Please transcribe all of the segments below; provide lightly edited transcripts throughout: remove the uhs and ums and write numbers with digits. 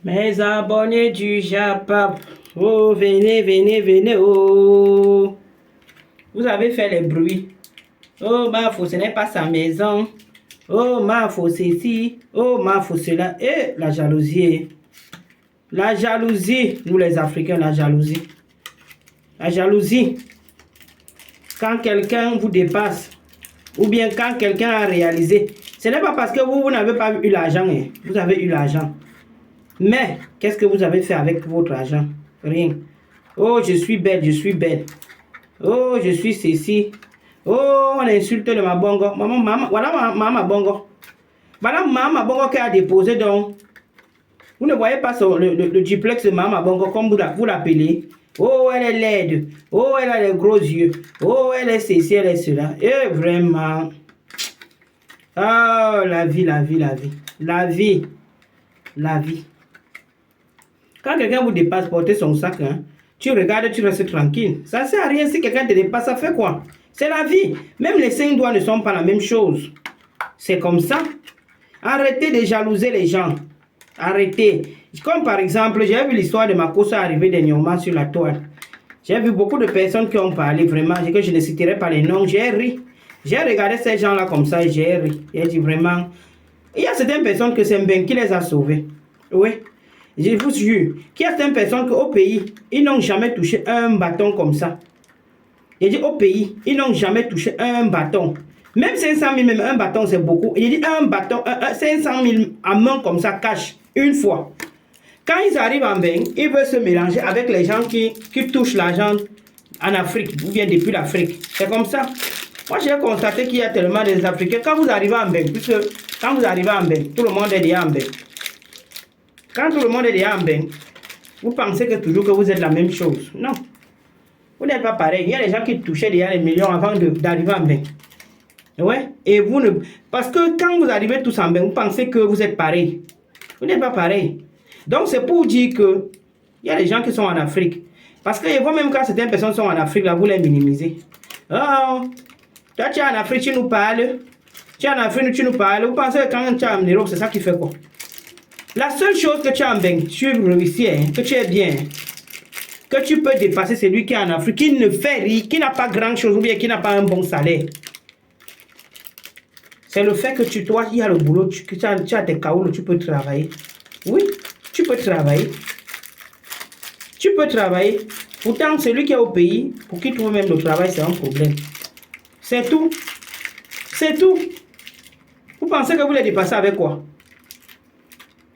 Mes abonnés du Japap, oh venez, venez, venez, oh. Vous avez fait les bruits. Oh Mafo, ce n'est pas sa maison. Oh Mafo, ceci. Oh Mafo, cela. Et la jalousie. La jalousie, nous les Africains, la jalousie. La jalousie. Quand quelqu'un vous dépasse, ou bien quand quelqu'un a réalisé, ce n'est pas parce que vous n'avez pas eu l'argent, hein. Vous avez eu l'argent. Mais, qu'est-ce que vous avez fait avec votre argent? Rien. Oh, je suis belle, je suis belle. Oh, je suis ceci. Oh, on insulte le Mabongo. Maman, voilà maman Bongo. Voilà maman Bongo qui a déposé donc. Vous ne voyez pas le duplex de maman Bongo comme vous l'appelez. Oh, elle est laide. Oh, elle a les gros yeux. Oh, elle est ceci, elle est cela. Et vraiment. Oh, la vie, la vie, la vie. La vie. La vie. Quand quelqu'un vous dépasse, porter son sac, hein, tu regardes, tu restes tranquille. Ça ne sert à rien. Si quelqu'un te dépasse, ça fait quoi? C'est la vie. Même les 5 doigts ne sont pas la même chose. C'est comme ça. Arrêtez de jalouser les gens. Arrêtez. Comme par exemple, j'ai vu l'histoire de Makossa arriver dernièrement sur la toile. J'ai vu beaucoup de personnes qui ont parlé vraiment, que je ne citerai pas les noms. J'ai ri. J'ai regardé ces gens-là comme ça et j'ai ri. J'ai dit vraiment, il y a certaines personnes que c'est Mben qui les a sauvés. Oui. Je vous jure qu'il y a certaines personnes qu'au pays, ils n'ont jamais touché un bâton comme ça. J'ai dit au pays, ils n'ont jamais touché un bâton. Même 500 000, même un bâton, c'est beaucoup. J'ai dit un bâton, 500 000 à main comme ça, cash, une fois. Quand ils arrivent en bain, ils veulent se mélanger avec les gens qui touchent l'argent en Afrique, ou bien depuis l'Afrique. C'est comme ça. Moi, j'ai constaté qu'il y a tellement des Africains. Quand vous arrivez en bain, puisque quand vous arrivez en bain, tout le monde est déjà en bain. Quand tout le monde est déjà en bain, vous pensez que toujours que vous êtes la même chose. Non. Vous n'êtes pas pareil. Il y a des gens qui touchaient déjà les millions avant d'arriver en bain. Ouais. Et vous ne... Parce que quand vous arrivez tous en bain, vous pensez que vous êtes pareil. Vous n'êtes pas pareil. Donc c'est pour dire que il y a des gens qui sont en Afrique. Parce que vous même quand certaines personnes sont en Afrique, là, vous les minimisez. Oh, toi tu es en Afrique, tu nous parles. Tu es en Afrique, tu nous parles. Vous pensez que quand tu es en Europe, c'est ça qui fait quoi? La seule chose que tu as en bain, tu réussis, hein, que tu es bien, que tu peux dépasser celui qui est en Afrique, qui ne fait rien, qui n'a pas grand chose ou bien qui n'a pas un bon salaire. C'est le fait que toi, il y a le boulot, tu as tes caoules, tu peux travailler. Oui, tu peux travailler. Tu peux travailler. Pourtant, celui qui est au pays, pour qui trouve même le travail, c'est un problème. C'est tout. C'est tout. Vous pensez que vous les dépassez avec quoi?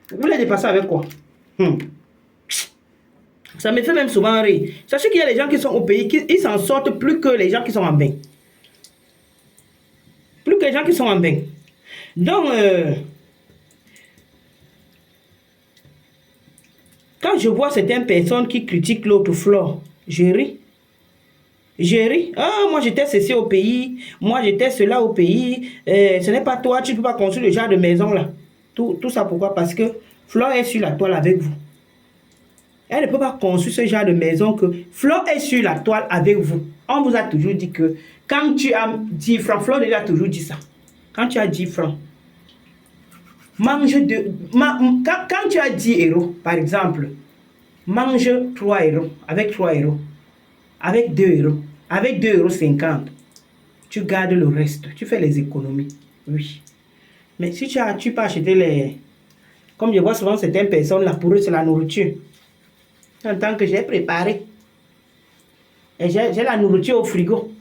Vous les dépassez avec quoi? Ça me fait même souvent rire. Sachez qu'il y a des gens qui sont au pays, ils s'en sortent plus que les gens qui sont en bain. Plus que les gens qui sont en bain. Donc, quand je vois certaines personnes qui critiquent l'autre flore, je ris. Je ris. Ah, moi j'étais ceci au pays, moi j'étais cela au pays. Ce n'est pas toi, tu ne peux pas construire le genre de maison là. Tout ça pourquoi? Parce que Flore est sur la toile avec vous. Elle ne peut pas construire ce genre de maison que Flore est sur la toile avec vous. On vous a toujours dit que quand tu as 10 francs, Flore a toujours dit ça. Quand tu as 10 francs, mange quand tu as 10 euros, par exemple, mange 3 euros, avec 3 euros, avec 2 euros, avec 2,50 €, tu gardes le reste, tu fais les économies. Oui. Mais si tu peux acheter les... Comme je vois souvent certaines personnes, là, pour eux, c'est la nourriture. En tant que j'ai préparé. Et j'ai la nourriture au frigo.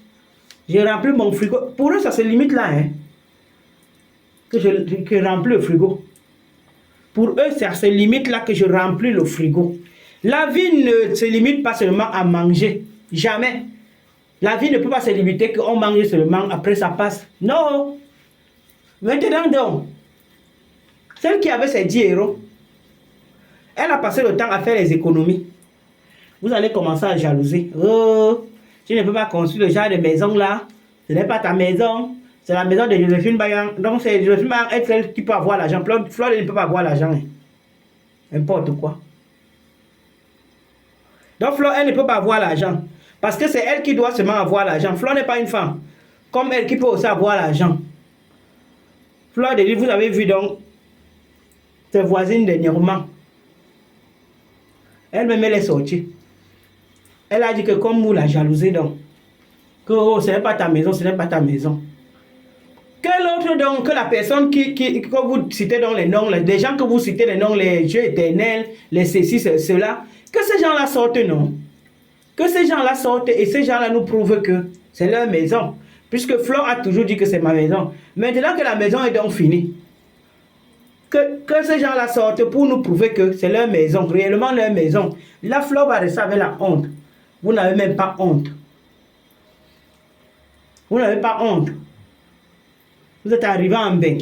J'ai rempli mon frigo. Pour eux, ça se limite là, hein. Que je remplis le frigo. Pour eux, ça se limite là que je remplis le frigo. La vie ne se limite pas seulement à manger. Jamais. La vie ne peut pas se limiter qu'on mange seulement, après ça passe. Non. Maintenant donc, celle qui avait ses 10 euros, elle a passé le temps à faire les économies. Vous allez commencer à jalouser. Oh, tu ne peux pas construire le genre de maison là. Ce n'est pas ta maison. C'est la maison de Joséphine Bayan. Donc c'est Joséphine Bayan est celle qui peut avoir l'argent. Flore ne peut pas avoir l'argent. Hein. N'importe quoi. Donc Flore, elle ne peut pas avoir l'argent. Parce que c'est elle qui doit seulement avoir l'argent. Flore n'est pas une femme. Comme elle qui peut aussi avoir l'argent. Flore de lui, vous avez vu donc ses voisines dernièrement. Elle-même, elle est sortie. Elle a dit que comme vous la jalousie, donc, que oh, ce n'est pas ta maison, ce n'est pas ta maison. Quel autre donc que la personne que vous citez dans les noms, des gens que vous citez les noms, les dieux éternels, les ceci, cela, que ces gens-là sortent, non? Que ces gens-là sortent et ces gens-là nous prouvent que c'est leur maison. Puisque Flore a toujours dit que c'est ma maison. Maintenant que la maison est donc finie, que ces gens-là sortent pour nous prouver que c'est leur maison, réellement leur maison. La Flore va rester avec la honte. Vous n'avez même pas honte. Vous n'avez pas honte. Vous êtes arrivé en bain.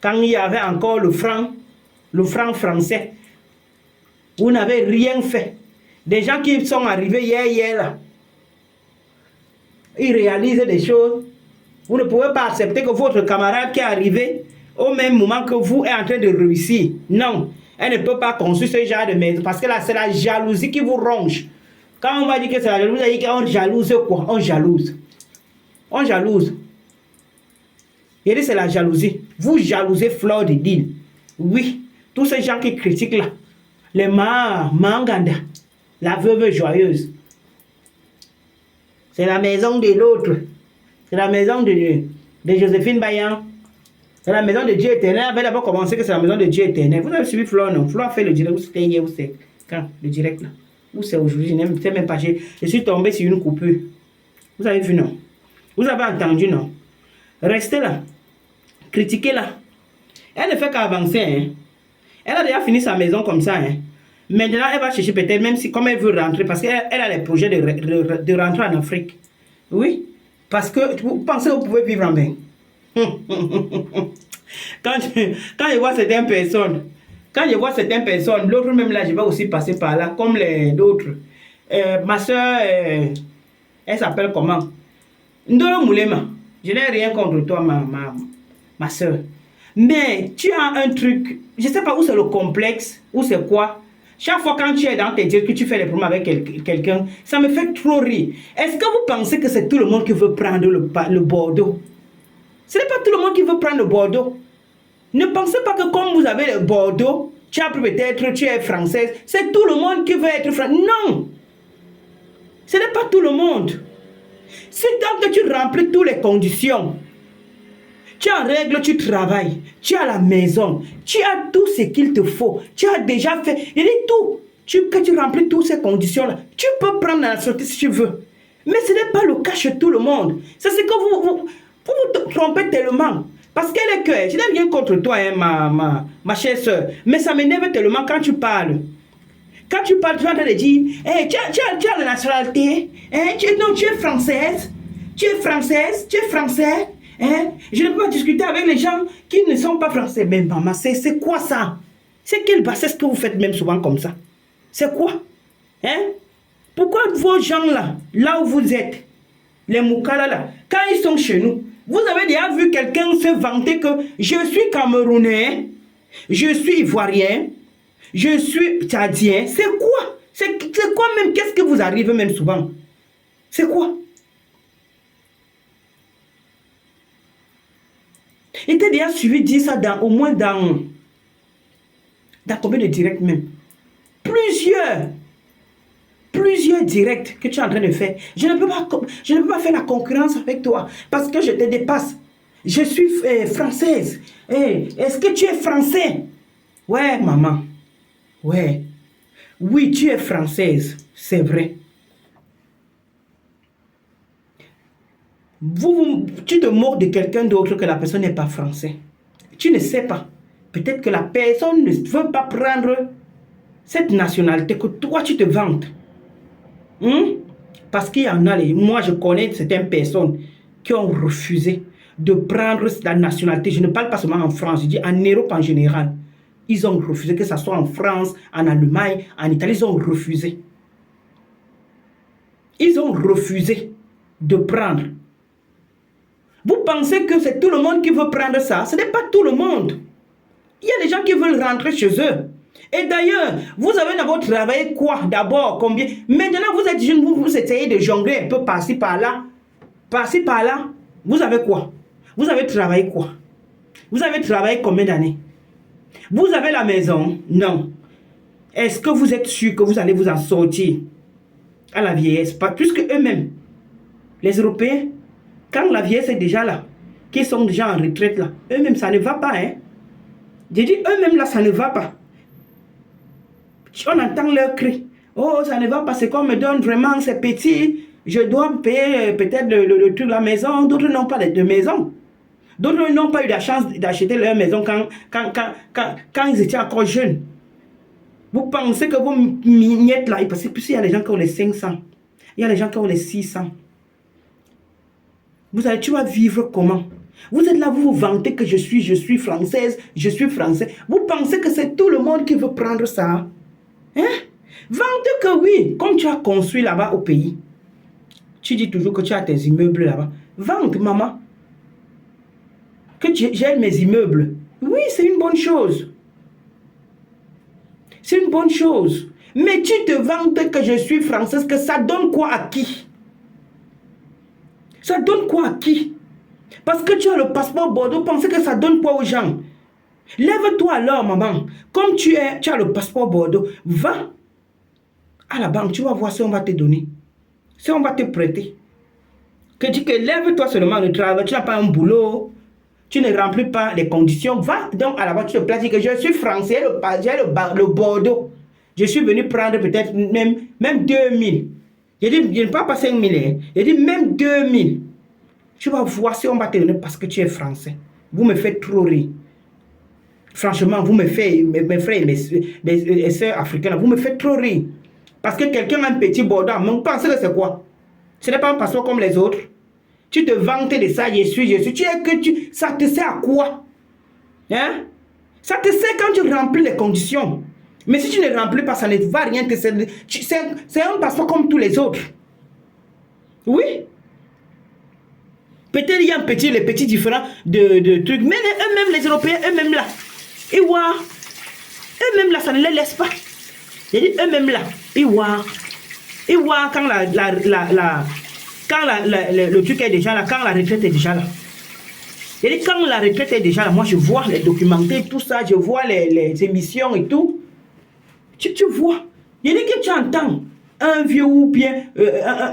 Quand il y avait encore le franc français. Vous n'avez rien fait. Des gens qui sont arrivés hier là. Ils réalisent des choses. Vous ne pouvez pas accepter que votre camarade qui est arrivé au même moment que vous est en train de réussir. Non. Elle ne peut pas construire ce genre de maison. Parce que là, c'est la jalousie qui vous ronge. Quand on va dire que c'est la jalousie, on dit qu'on jalouse quoi? On jalouse. On jalouse. Il dit c'est la jalousie. Vous jalousez Flore de Dil. Oui. Tous ces gens qui critiquent là. Les Manganda. La veuve joyeuse. C'est la maison de l'autre. C'est la maison de Joséphine Bayan. C'est la maison de Dieu éternel. Elle avait d'abord commencé que c'est la maison de Dieu éternel. Vous avez suivi Flore, non? Flore a fait le direct. Où c'était hier, où c'est quand? Le direct là. Où c'est aujourd'hui? Je ne sais même pas. Je suis tombé sur une coupure. Vous avez vu, non? Vous avez entendu, non? Restez là. Critiquez là. Elle ne fait qu'avancer. Hein? Elle a déjà fini sa maison comme ça. Hein? Maintenant, elle va chercher peut-être, même si comme elle veut rentrer, parce qu'elle a les projets de rentrer en Afrique. Oui. Parce que vous pensez que vous pouvez vivre en bain. Quand je vois certaines personnes, l'autre même là, je vais aussi passer par là, comme les d'autres. Ma soeur, elle s'appelle comment? Ndolo Moulema. Je n'ai rien contre toi, ma soeur. Mais tu as un truc, je ne sais pas où c'est le complexe, où c'est quoi. Chaque fois quand tu es dans tes dieux, que tu fais des problèmes avec quelqu'un, ça me fait trop rire. Est-ce que vous pensez que c'est tout le monde qui veut prendre le Bordeaux? Ce n'est pas tout le monde qui veut prendre le Bordeaux. Ne pensez pas que comme vous avez le Bordeaux, tu as peut-être, tu es française, c'est tout le monde qui veut être français. Non! Ce n'est pas tout le monde. Si tant que tu remplis toutes les conditions, tu as en règle, tu travailles, tu as la maison, tu as tout ce qu'il te faut, tu as déjà fait, il dit tout, que tu remplis toutes ces conditions-là, tu peux prendre la sortie si tu veux. Mais ce n'est pas le cas chez tout le monde. C'est ce que vous trompez tellement. Parce qu'elle est que, je n'ai rien contre toi, hein, ma chère soeur, mais ça m'énerve tellement quand tu parles. Quand tu parles, tu es en train de dire, hey, tu as la nationalité, hein, tu es française, tu es française, tu es français. Hein? Je ne peux pas discuter avec les gens qui ne sont pas français. Mais maman, c'est quoi ça? C'est quelle bassesse que vous faites même souvent comme ça? C'est quoi? Hein? Pourquoi vos gens là où vous êtes, les Moukala là, quand ils sont chez nous, vous avez déjà vu quelqu'un se vanter que je suis Camerounais, je suis Ivoirien, je suis Tchadien. C'est quoi? C'est quoi même? Qu'est-ce que vous arrivez même souvent? C'est quoi? Il t'a déjà suivi dire ça au moins dans combien de directs même? Plusieurs directs que tu es en train de faire. Je ne peux pas faire la concurrence avec toi parce que je te dépasse. Je suis française. Est-ce que tu es français? Ouais, maman. Ouais. Oui, tu es française. C'est vrai. Tu te moques de quelqu'un d'autre que la personne n'est pas français. Tu ne sais pas. Peut-être que la personne ne veut pas prendre cette nationalité que toi tu te vantes. Parce qu'il y en a, moi je connais certaines personnes qui ont refusé de prendre la nationalité. Je ne parle pas seulement en France, je dis en Europe en général. Ils ont refusé, que ce soit en France, en Allemagne, en Italie, ils ont refusé. Ils ont refusé de prendre. Vous pensez que c'est tout le monde qui veut prendre ça? Ce n'est pas tout le monde. Il y a des gens qui veulent rentrer chez eux. Et d'ailleurs, vous avez d'abord travaillé quoi? D'abord, combien? Maintenant, vous êtes jeune, vous essayez de jongler un peu par-ci, par-là. Par-ci, par-là. Vous avez quoi? Vous avez travaillé quoi? Vous avez travaillé combien d'années? Vous avez la maison? Non. Est-ce que vous êtes sûr que vous allez vous en sortir à la vieillesse? Pas plus que eux-mêmes. Les Européens, quand la vieillesse est déjà là, qui sont déjà en retraite là, eux-mêmes, ça ne va pas, hein. J'ai dit, eux-mêmes là, ça ne va pas. On entend leurs cris. Oh, ça ne va pas, c'est qu'on me donne vraiment, c'est petit. Je dois payer peut-être le truc de la maison. D'autres n'ont pas de maison. D'autres n'ont pas eu la chance d'acheter leur maison quand ils étaient encore jeunes. Vous pensez que vos mignettes là, parce que il y a les gens qui ont les 500. Il y a les gens qui ont les 600. Tu vas vivre comment? Vous êtes là, vous vous vantez que je suis française, je suis français. Vous pensez que c'est tout le monde qui veut prendre ça? Hein? Vante que oui, comme tu as construit là-bas au pays. Tu dis toujours que tu as tes immeubles là-bas. Vente, maman. Que j'ai mes immeubles. Oui, c'est une bonne chose. C'est une bonne chose. Mais tu te vantes que je suis française, que ça donne quoi à qui? Ça donne quoi à qui? Parce que tu as le passeport Bordeaux, pensez que ça donne quoi aux gens? Lève-toi alors, maman. Comme tu as le passeport Bordeaux, va à la banque, tu vas voir si on va te donner. Si on va te prêter. Que lève-toi seulement, ne travaille, tu n'as pas un boulot, tu ne remplis pas les conditions, va donc à la banque, tu te places, que je suis français, j'ai le Bordeaux. Je suis venu prendre peut-être même 2000. J'ai dit, je ne parle pas 5000, hein. J'ai dit même 2000. Tu vas voir si on va te donner parce que tu es français. Vous me faites trop rire. Franchement, vous me faites, mes frères et mes soeurs africaines, vous me faites trop rire. Parce que quelqu'un a un petit Bordeaux, mais vous pensez que c'est quoi? Ce n'est pas un passeport comme les autres. Tu te vantes de ça, je suis. Ça te sert à quoi? Hein? Ça te sert quand tu remplis les conditions. Mais si tu ne remplis pas, ça ne va rien te servir. C'est un passeport comme tous les autres. Oui? Peut-être il y a les petits différents de trucs. Mais eux-mêmes, les Européens, eux-mêmes là. Et voir. Eux-mêmes là, ça ne les laisse pas. J'ai dit eux-mêmes là. Et voir. Et voir quand le truc est déjà là, quand la retraite est déjà là. J'ai dit quand la retraite est déjà là, moi je vois les documentaires, tout ça, je vois les émissions et tout. Tu vois. J'ai dit que tu entends un vieux ou bien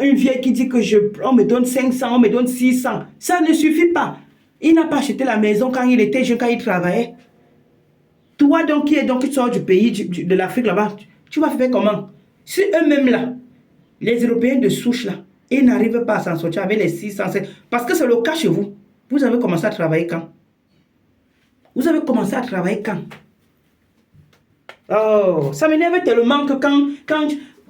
une vieille qui dit que on me donne 500, on me donne 600. Ça ne suffit pas. Il n'a pas acheté la maison quand il était jeune, quand il travaillait. Toi donc qui sors du pays, de l'Afrique là-bas, tu vas faire comment? Si eux-mêmes là, les Européens de souche là, ils n'arrivent pas à s'en sortir avec les 600. Parce que c'est le cas chez vous. Vous avez commencé à travailler quand? Vous avez commencé à travailler quand? Oh, ça m'énerve tellement que quand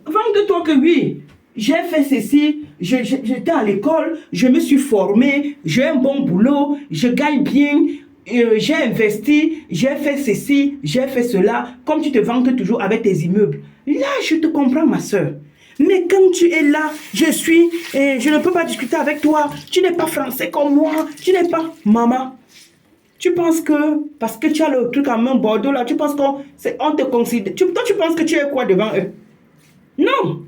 vends-toi que oui, j'ai fait ceci, j'étais à l'école, je me suis formé, j'ai un bon boulot, je gagne bien, j'ai investi, j'ai fait ceci, j'ai fait cela, comme tu te vantes toujours avec tes immeubles. Là, je te comprends, ma soeur. Mais quand tu es là, je ne peux pas discuter avec toi, tu n'es pas français comme moi, tu n'es pas maman. Tu penses que, parce que tu as le truc en main Bordeaux là, tu penses qu'on te considère, toi tu penses que tu es quoi devant eux? Non,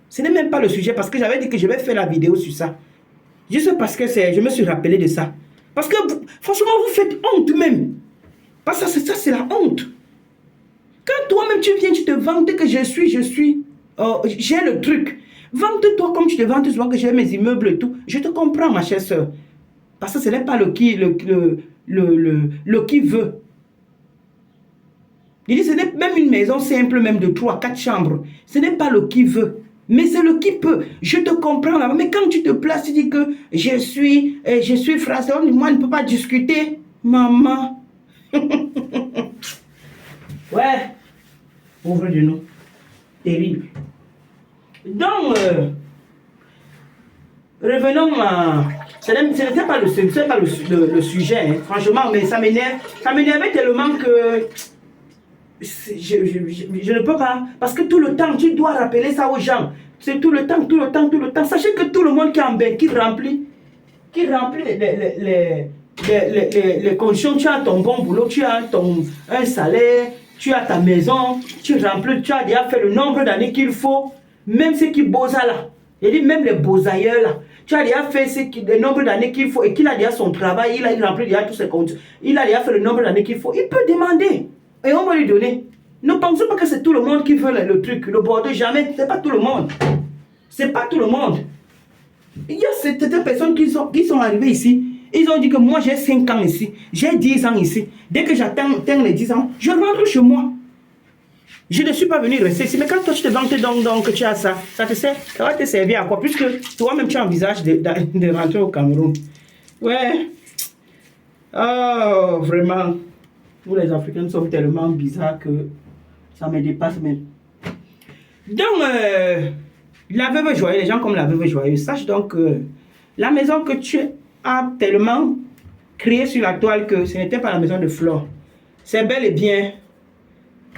ce n'est même pas le sujet parce que j'avais dit que je vais faire la vidéo sur ça. Juste parce que je me suis rappelé de ça. Parce que franchement, vous faites honte même. Parce que ça c'est la honte. Quand toi-même tu viens, tu te vantes que j'ai le truc. Vante-toi comme tu te vantes souvent que j'ai mes immeubles et tout. Je te comprends, ma chère soeur. Parce que ce n'est pas le qui veut. Il dit, ce n'est même une maison simple, même de 3, 4 chambres. Ce n'est pas le qui veut. Mais c'est le qui peut. Je te comprends là. Mais quand tu te places, tu dis que je suis français. Moi, je ne peux pas discuter. Maman. Ouais. Pauvre de nous. Terrible. Donc, revenons à... Ce n'était pas le sujet, hein. Franchement, mais ça m'énervait tellement que je ne peux pas. Parce que tout le temps, tu dois rappeler ça aux gens. C'est tout le temps. Sachez que tout le monde qui est en bain, qui remplit les conditions, tu as ton bon boulot, tu as un salaire, tu as ta maison, tu remplis, tu as déjà fait le nombre d'années qu'il faut. Même ceux qui bossent là, je dis même les bossailleurs là, tu as déjà fait le nombre d'années qu'il faut et qu'il a déjà son travail, il remplit déjà tous ses comptes, il a déjà fait le nombre d'années qu'il faut, il peut demander et on va lui donner. Ne pensez pas que c'est tout le monde qui veut le truc, le bordeaux, jamais. C'est pas tout le monde. C'est pas tout le monde. Il y a certaines personnes qui sont arrivées ici. Ils ont dit que moi j'ai 5 ans ici. J'ai 10 ans ici. Dès que j'atteins les 10 ans, je rentre chez moi. Je ne suis pas venu rester ici. Mais quand toi tu te vantes donc que tu as ça, ça va te servir à quoi? Puisque toi-même tu envisages de rentrer au Cameroun. Ouais. Oh, vraiment. Vous les Africains sont tellement bizarres que ça me dépasse même. Donc, la veuve joyeuse, les gens comme la veuve joyeuse, sache donc que la maison que tu as tellement créée sur la toile que ce n'était pas la maison de Flore. C'est bel et bien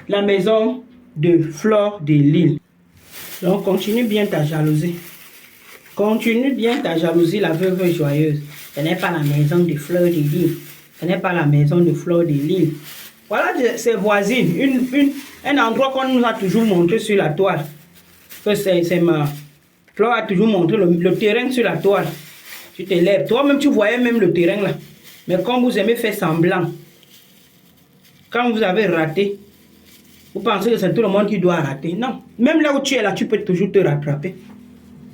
la maison de Flore de Lille. Donc, continue bien ta jalousie. Continue bien ta jalousie, la veuve joyeuse. Ce n'est pas la maison de Flore de Lille. Ce n'est pas la maison de Flore de Lille. Voilà ses voisines, un endroit qu'on nous a toujours montré sur la toile. Que c'est ma... Flore a toujours montré le terrain sur la toile. Tu te lèves. Toi-même, tu voyais même le terrain là. Mais comme vous aimez faire semblant, quand vous avez raté, vous pensez que c'est tout le monde qui doit rater. Non. Même là où tu es là, tu peux toujours te rattraper.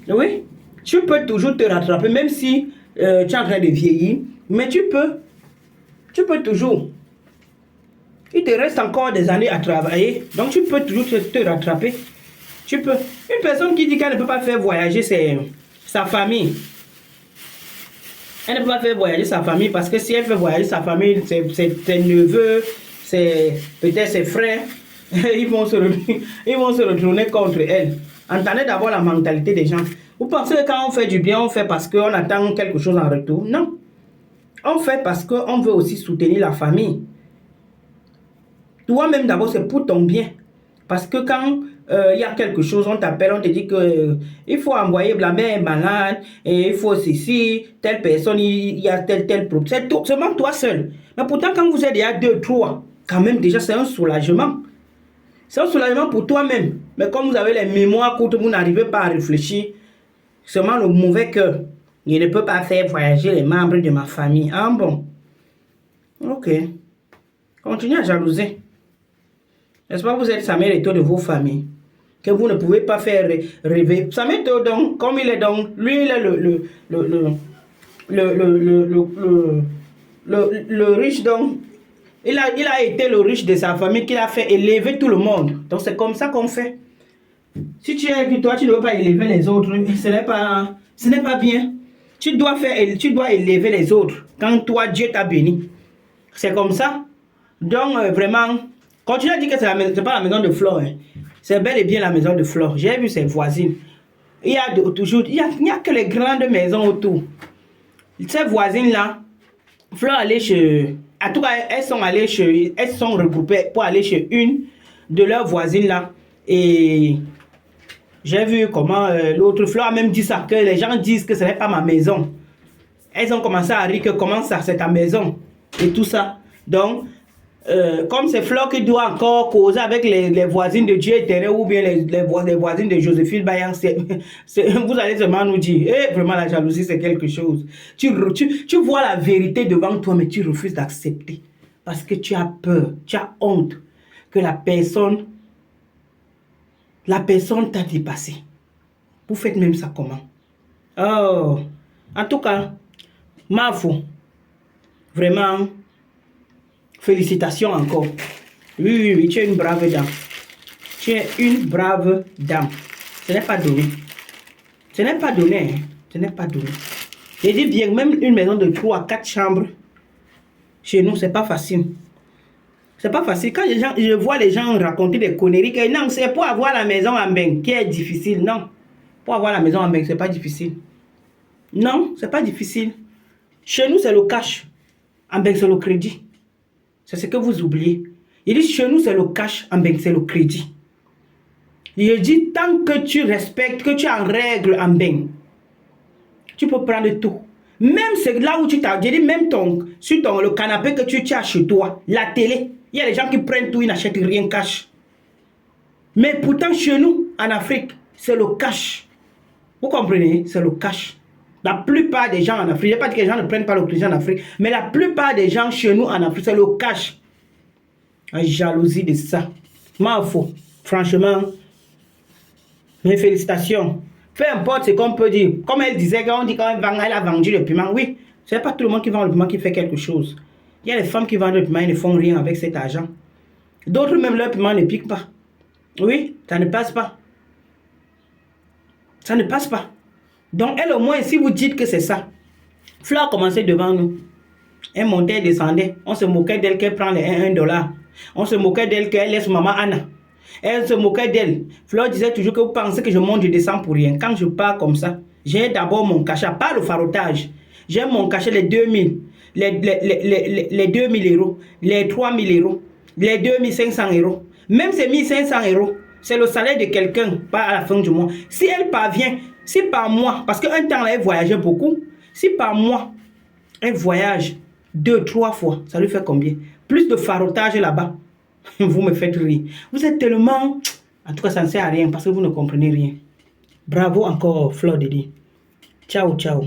Oui. Tu peux toujours te rattraper, même si tu es en train de vieillir. Mais tu peux toujours. Il te reste encore des années à travailler. Donc tu peux toujours te rattraper. Tu peux. Une personne qui dit qu'elle ne peut pas faire voyager sa famille. Elle ne peut pas faire voyager sa famille parce que si elle fait voyager sa famille, ses neveux, peut-être ses frères, ils vont se retourner contre elle. Entendez d'abord la mentalité des gens. Vous pensez que quand on fait du bien, on fait parce qu'on attend quelque chose en retour? Non. On fait parce qu'on veut aussi soutenir la famille. Toi-même d'abord, c'est pour ton bien. Parce que quand il y a quelque chose, on t'appelle, on te dit que il faut envoyer la mère malade, et il faut ceci, telle personne, il y a tel problème. C'est seulement toi seul. Mais pourtant, quand vous êtes déjà 2, 3, quand même déjà c'est un soulagement. C'est un soulagement pour toi-même. Mais comme vous avez les mémoires courtes, vous n'arrivez pas à réfléchir. Seulement le mauvais cœur. Il ne peut pas faire voyager les membres de ma famille. Ah bon? Ok. Continuez à jalouser. N'est-ce pas, vous êtes Samuel de vos familles, que vous ne pouvez pas faire rêver. Samuel donc, comme il est donc, lui, il est le riche, donc, il a été le riche de sa famille qui a fait élever tout le monde. Donc, c'est comme ça qu'on fait. Si toi, tu ne veux pas élever les autres, ce n'est pas bien. Tu dois élever les autres quand toi, Dieu t'a béni. C'est comme ça. Donc, vraiment... Continue à dire que ce n'est pas la maison de Flore. Hein. C'est bel et bien la maison de Flore. J'ai vu ses voisines. Il n'y a que les grandes maisons autour. Ces voisines-là, Flore allait chez... En tout cas, elles sont regroupées pour aller chez une de leurs voisines-là. Et j'ai vu comment l'autre Flore a même dit ça, que les gens disent que ce n'est pas ma maison. Elles ont commencé à rire que comment ça, c'est ta maison. Et tout ça. Donc... comme c'est Flore qui doit encore causer avec les voisines de Dieu éternel ou bien les voisines de Joséphine Bayan, vous allez seulement nous dire, vraiment la jalousie c'est quelque chose. Tu vois la vérité devant toi mais tu refuses d'accepter parce que tu as peur, tu as honte que la personne t'a dépassé. Vous faites même ça comment? Oh, en tout cas, Mafo, vraiment... Félicitations encore. Oui, tu es une brave dame. Tu es une brave dame. Ce n'est pas donné. Ce n'est pas donné. Hein. Ce n'est pas donné. Je dis bien, même une maison de 3 à 4 chambres, chez nous, c'est pas facile. C'est pas facile. Quand je vois les gens raconter des conneries, que non, c'est pour avoir la maison en Beng qui est difficile. Non. Pour avoir la maison en Beng, c'est pas difficile. Non, c'est pas difficile. Chez nous, c'est le cash. En Beng, c'est le crédit. C'est ce que vous oubliez. Il dit, chez nous, c'est le cash, en Beng, c'est le crédit. Il dit, tant que tu respectes, que tu es en règle en Beng, tu peux prendre tout. Même c'est là où tu t'as dit, même sur le canapé que tu as chez toi, la télé, il y a des gens qui prennent tout, ils n'achètent rien cash. Mais pourtant, chez nous, en Afrique, c'est le cash. Vous comprenez? C'est le cash. La plupart des gens en Afrique, je ne dis pas que les gens ne prennent pas le crédit en Afrique, mais la plupart des gens chez nous en Afrique, c'est le cash. La jalousie de ça. M'en fous. Franchement, mes félicitations. Peu importe ce qu'on peut dire. Comme elle disait, quand on dit qu'elle a vendu le piment, oui, c'est pas tout le monde qui vend le piment qui fait quelque chose. Il y a des femmes qui vendent le piment et ne font rien avec cet argent. D'autres même leur piment ne pique pas. Oui, ça ne passe pas. Ça ne passe pas. Donc elle au moins, si vous dites que c'est ça, Fleur commençait devant nous. Elle montait et descendait. On se moquait d'elle qu'elle prend les $1. On se moquait d'elle qu'elle laisse maman Anna. Elle se moquait d'elle. Fleur disait toujours que vous pensez que je monte, je descends pour rien. Quand je pars comme ça, j'ai d'abord mon cachet, pas le farotage. J'ai mon cachet, les 2000, les 2000 euros, les 3000 euros, les 2500 euros. Même ces 1500 euros, c'est le salaire de quelqu'un, pas à la fin du mois. Si elle parvient, si par mois, parce qu'un temps là, elle voyageait beaucoup, si par mois, elle voyage 2-3 fois, ça lui fait combien? Plus de farotage là-bas. Vous me faites rire. Vous êtes tellement... En tout cas, ça ne sert à rien parce que vous ne comprenez rien. Bravo encore, Fleur Dédé. Ciao, ciao.